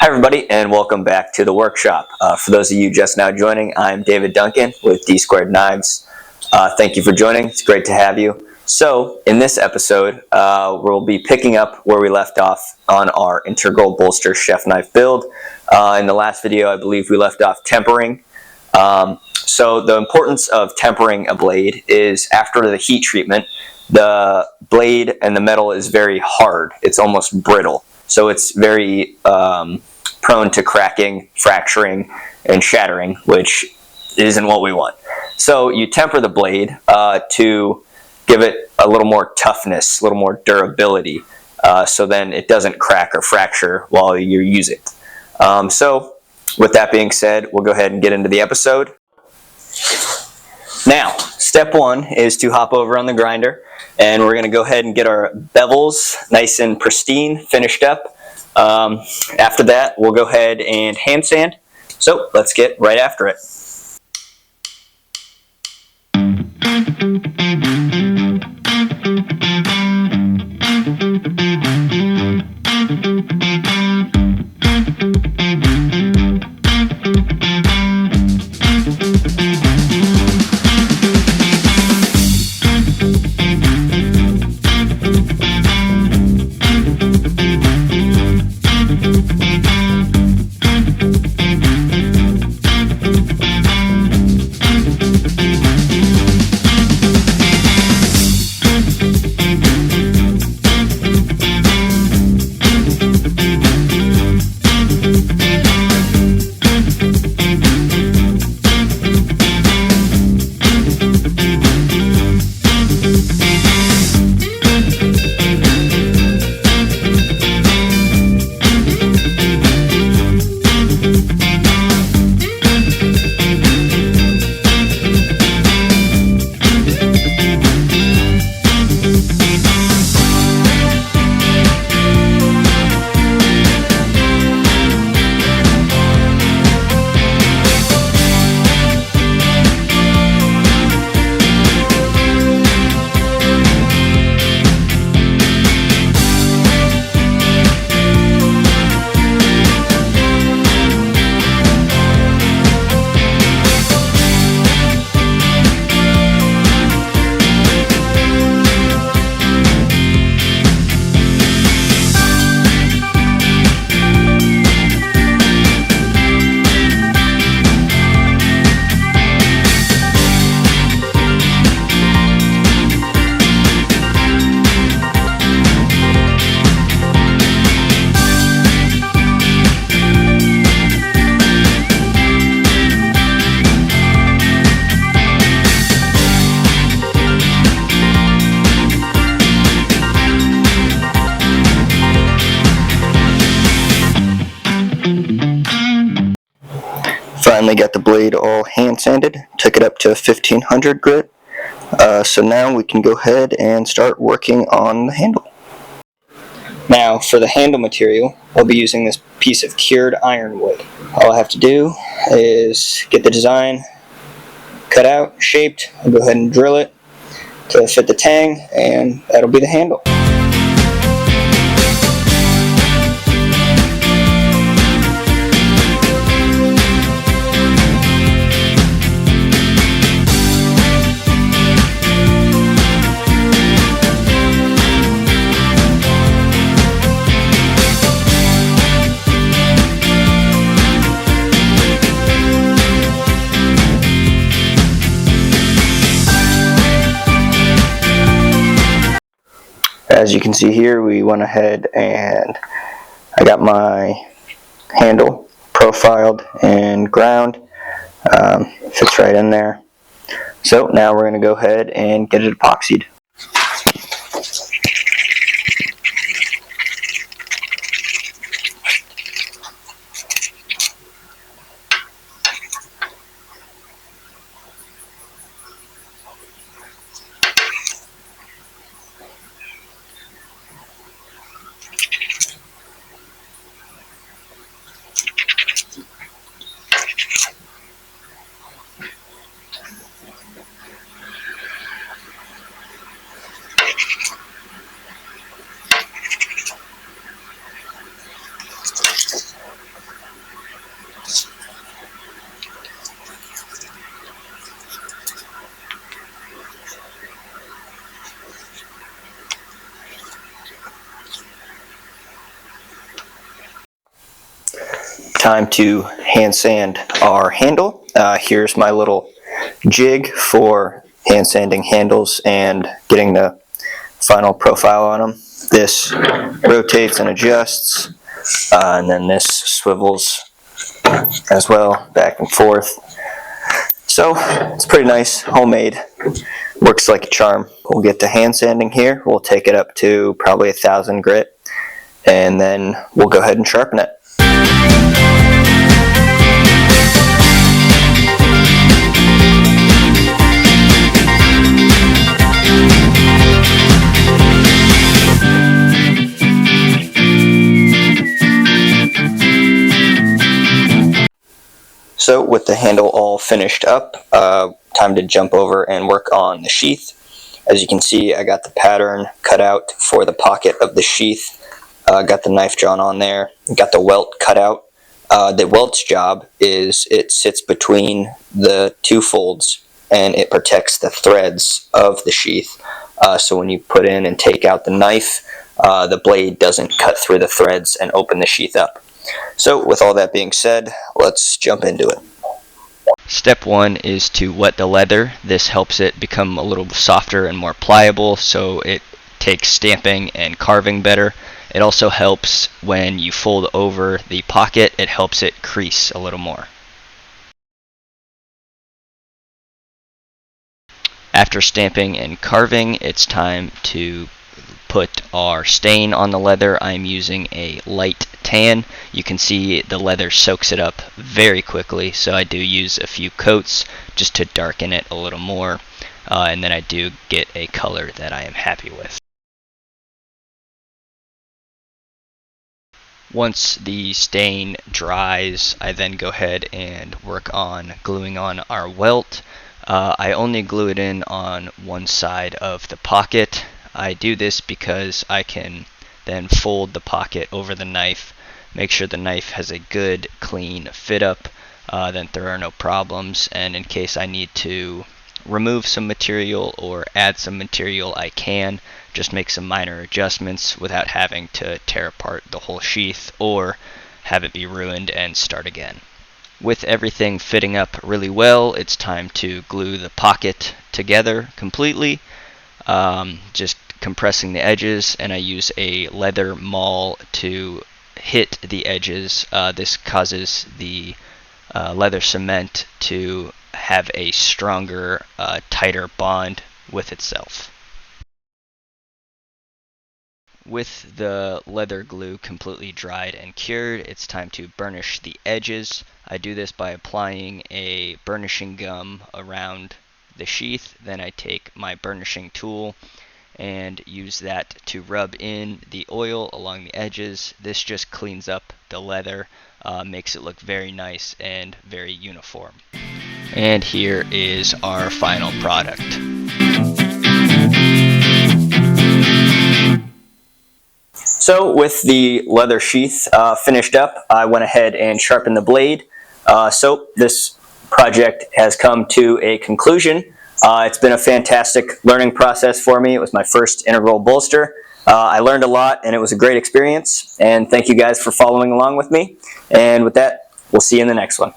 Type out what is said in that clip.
Hi everybody, and welcome back to the workshop. For those of you just now joining, I'm David Duncan with D Squared Knives. Thank you for joining. It's great to have you. So in this episode, we'll be picking up where we left off on our integral bolster chef knife build. In the last video, I believe we left off tempering. So the importance of tempering a blade is after the heat treatment, the blade and the metal is very hard. It's almost brittle. So it's very prone to cracking, fracturing, and shattering, which isn't what we want. So you temper the blade to give it a little more toughness, a little more durability, so then it doesn't crack or fracture while you use it. So with that being said, we'll go ahead and get into the episode. Now, step one is to hop over on the grinder, and we're going to go ahead and get our bevels nice and pristine, finished up. After that, we'll go ahead and hand sand. So let's get right after it. Finally got the blade all hand sanded, took it up to 1500 grit. So now we can go ahead and start working on the handle. Now for the handle material, I'll be using this piece of cured ironwood. All I have to do is get the design cut out, shaped. I'll go ahead and drill it to fit the tang, and that'll be the handle. As you can see here, we went ahead and I got my handle profiled and ground. Fits right in there. So now we're going to go ahead and get it epoxied. Time to hand sand our handle. Here's my little jig for hand sanding handles and getting the final profile on them. This rotates and adjusts, and then this swivels as well, back and forth. So it's pretty nice, homemade, works like a charm. We'll get to hand sanding here. We'll take it up to probably 1,000 grit, and then we'll go ahead and sharpen it. So with the handle all finished up, time to jump over and work on the sheath. As you can see, I got the pattern cut out for the pocket of the sheath. Got the knife drawn on there. Got the welt cut out. The welt's job is it sits between the two folds and it protects the threads of the sheath. So when you put in and take out the knife, the blade doesn't cut through the threads and open the sheath up. So with all that being said, let's jump into it. Step one is to wet the leather. This helps it become a little softer and more pliable, so it takes stamping and carving better. It also helps when you fold over the pocket, it helps it crease a little more. After stamping and carving, it's time to put our stain on the leather. I'm using a light tan. You can see the leather soaks it up very quickly, so I do use a few coats just to darken it a little more, and then I do get a color that I am happy with. Once the stain dries, I then go ahead and work on gluing on our welt. I only glue it in on one side of the pocket. I do this because I can then fold the pocket over the knife, make sure the knife has a good clean fit up, then there are no problems, and in case I need to remove some material or add some material, I can just make some minor adjustments without having to tear apart the whole sheath or have it be ruined and start again. With everything fitting up really well, it's time to glue the pocket together completely. Just compressing the edges, and I use a leather maul to hit the edges. This causes the leather cement to have a stronger, tighter bond with itself. With the leather glue completely dried and cured, it's time to burnish the edges. I do this by applying a burnishing gum around the sheath. Then I take my burnishing tool and use that to rub in the oil along the edges. This just cleans up the leather, makes it look very nice and very uniform. And here is our final product. So with the leather sheath finished up, I went ahead and sharpened the blade. So this project has come to a conclusion. It's been a fantastic learning process for me. It was my first integral bolster. I learned a lot and it was a great experience. And thank you guys for following along with me. And with that, we'll see you in the next one.